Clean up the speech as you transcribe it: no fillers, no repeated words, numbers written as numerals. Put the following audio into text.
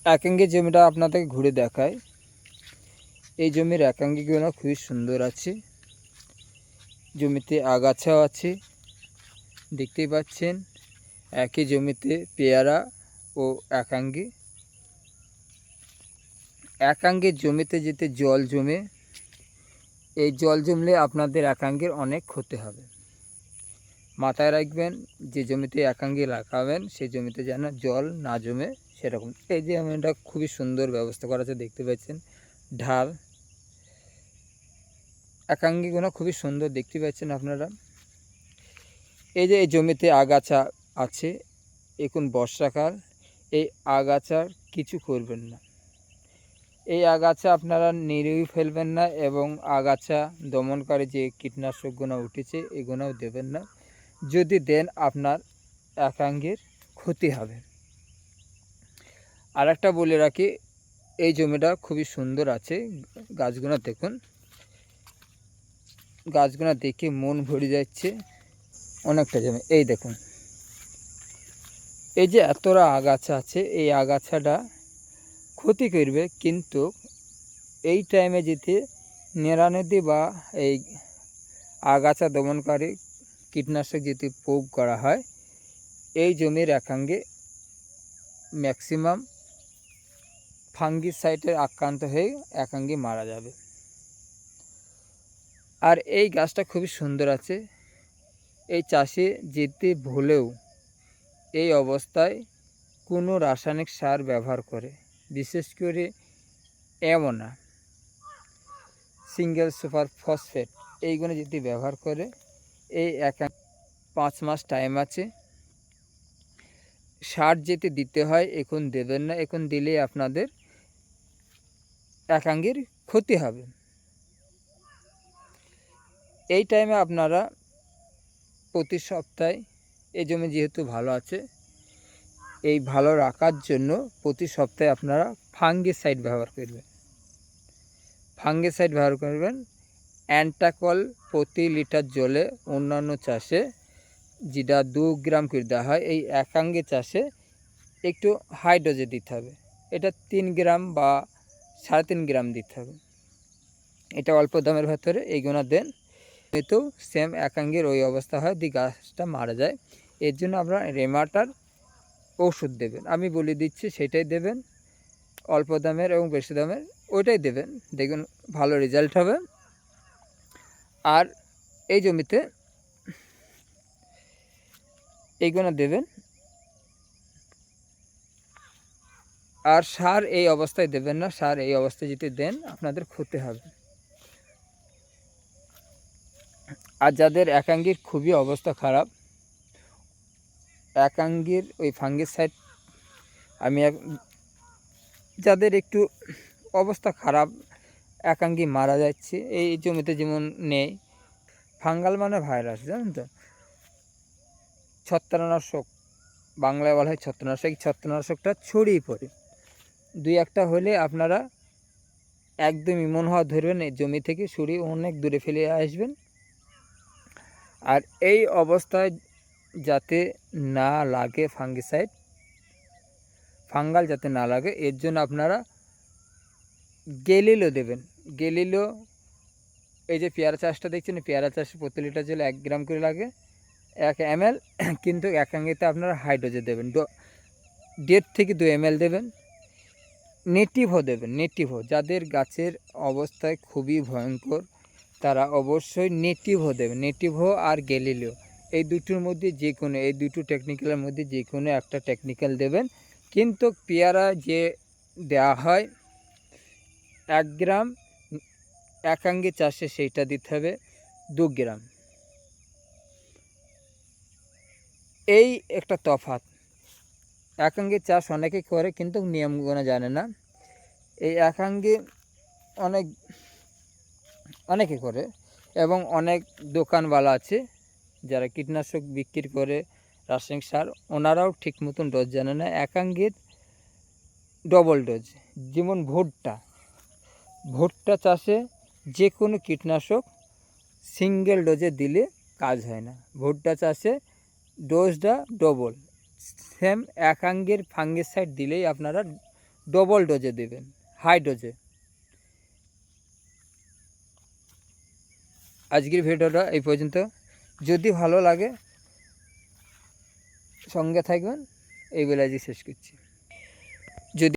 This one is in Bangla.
একাঙ্গি জমিটা আপনাদেরকে ঘুরে দেখায়। এই জমির একাঙ্গিগুলো খুবই সুন্দর আছে। জমিতে আগাছাও আছে, দেখতেই পাচ্ছেন। একই জমিতে পেয়ারা ও একাঙ্গি। একাঙ্গির জমিতে যেতে জল জমে, এই জল জমলে আপনাদের একাঙ্গির অনেক ক্ষতি হবে। মাথায় রাখবেন, যে জমিতে একাঙ্গি লাগাবেন সেই জমিতে যেন জল না জমে সেরকম। এই যে এটা খুবই সুন্দর ব্যবস্থা করা আছে, দেখতে পাচ্ছেন। ঢাল একাঙ্গিগুলো খুবই সুন্দর দেখতে পাচ্ছেন আপনারা। এই যে এই জমিতে আগাছা আছে, এখন বর্ষাকাল, এই আগাছার কিছু করবেন না। এই আগাছা আপনারা নিড়েই ফেলবেন না, এবং আগাছা দমনকারী যে কীটনাশকগুলো উঠেছে এগুলোও দেবেন না। যদি দেন আপনার একাঙ্গির ক্ষতি হবে। আর একটা বলে রাখি, এই জমিটা খুবই সুন্দর আছে। গাছগুলো দেখুন, গাছগুলো দেখে মন ভরে যাচ্ছে। অনেকটা জমি, এই দেখুন, এই যে এতটা আগাছা আছে, এই আগাছাটা ক্ষতি করবে, কিন্তু এই টাইমে যদি নেড়ানেদি বা এই আগাছা দমনকারী কীটনাশক যদি প্রয়োগ করা হয়, এই জমির একাঙ্গে ম্যাক্সিমাম ফাঙ্গিসাইডের আক্রান্ত হয়ে একাঙ্গি মারা যাবে। আর এই গাছটা খুবই সুন্দর আছে। এই চাষে যেতে ভুলেও এই অবস্থায় কোনো রাসায়নিক সার ব্যবহার করে, বিশেষ করে অ্যামোনা, সিঙ্গেল সুপার ফসফেট, এইগুলো যদি ব্যবহার করে, এই 5 মাস টাইম আছে। সার যেতে দিতে হয়, এখন দেবেন না। এখন দিলে আপনাদের একাঙ্গির ক্ষতি হবে। এই টাইমে আপনারা প্রতি সপ্তাহে, এই জমি যেহেতু ভালো আছে, এই ভালো রাখার জন্য প্রতি সপ্তাহে আপনারা ফাঙ্গিসাইড ব্যবহার করবেন। ফাঙ্গিসাইড ব্যবহার করবেন। অ্যান্টাকল প্রতি লিটার জলে অন্যান্য চাষে যেটা 2 গ্রাম করে দেওয়া হয়, এই একাঙ্গি চাষে একটু হাই ডোজে দিতে হবে। এটা 3 গ্রাম বা 3.5 গ্রাম দিতে হবে। এটা অল্প দামের ভেতরে এইগুলো দেন। এতেও সেম একাঙ্গির ওই অবস্থা হয়, দিয়ে গাছটা মারা যায়। এর জন্য আপনারা রেমাটার ওষুধ দেবেন, আমি বলে দিচ্ছি সেটাই দেবেন। অল্প দামের এবং বেশি দামের ওইটাই দেবেন, দেখুন ভালো রেজাল্ট হবে। আর এই জমিতে এইগুলো দেবেন। আর সার এই অবস্থায় দেবেন না, সার এই অবস্থায় যদি দেন আপনাদের ক্ষতি হবে। আর যাদের একাঙ্গির খুবই অবস্থা খারাপ, একাঙ্গির ওই ফাঙ্গিসাইড আমি যাদের একটু অবস্থা খারাপ, একাঙ্গি মারা যাচ্ছে, এই জমিতে যেমন নেই। ফাঙ্গাল মানে ভাইরাস, জানেন তো, ছত্রাকনাশক, বাংলায় বলা হয় ছত্রাকনাশক। এই ছত্রাকনাশকটা ছড়িয়ে পড়ে, 2-1টা হলে আপনারা একদম ইমন হওয়া ধরবেন, এই জমি থেকে সরিয়ে অনেক দূরে ফেলে আসবেন। আর এই অবস্থায় যাতে না লাগে ফাঙ্গিসাইড, ফাঙ্গাল যাতে না লাগে, এর জন্য আপনারা গেলিলো দেবেন। গেলিলো, এই যে পেয়ারা চাষটা দেখছেন, পেয়ারা চাষে প্রতি লিটার জলে 1 গ্রাম করে লাগে, 1 ml, কিন্তু একাঙ্গিতে আপনারা হাইড্রোজেন দেবেন 1.5 থেকে 2 ml দেবেন। নেটিভও দেবেন, নেটিভও। যাদের গাছের অবস্থায় খুবই ভয়ঙ্কর তারা অবশ্যই নেটিভও দেবেন। নেটিভও আর গ্যালিলিও, এই দুটোর মধ্যে যে কোনো, এই দুটো টেকনিক্যালের মধ্যে যে কোনো একটা টেকনিক্যাল দেবেন। কিন্তু পেয়ারা যে দেওয়া হয় 1 গ্রাম, একাঙ্গি চাষে সেইটা দিতে হবে 2 গ্রাম। এই একটা তফাৎ। একাঙ্গি চাষ অনেকে করে কিন্তু নিয়মগুলো জানে না। এই একাঙ্গি অনেকে করে, এবং অনেক দোকানওয়ালা আছে যারা কীটনাশক বিক্রি করে, রাসায়নিক সার, ওনারাও ঠিক মতন ডোজ জানে না। একাঙ্গির ডবল ডোজ। যেমন ভুট্টা চাষে যে কোনো কীটনাশক সিঙ্গেল ডোজে দিলে কাজ হয় না, ভুট্টা চাষে ডোজটা ডবল। সেম একাঙ্গির ফাঙ্গিসাইড দিলেই আপনারা ডবল ডোজে দেবেন, হাই ডোজে। আজকের ভিডিওটা এই পর্যন্ত। যদি ভালো লাগে সঙ্গে থাকবেন, এই বলে আজকে শেষ করছি। যদি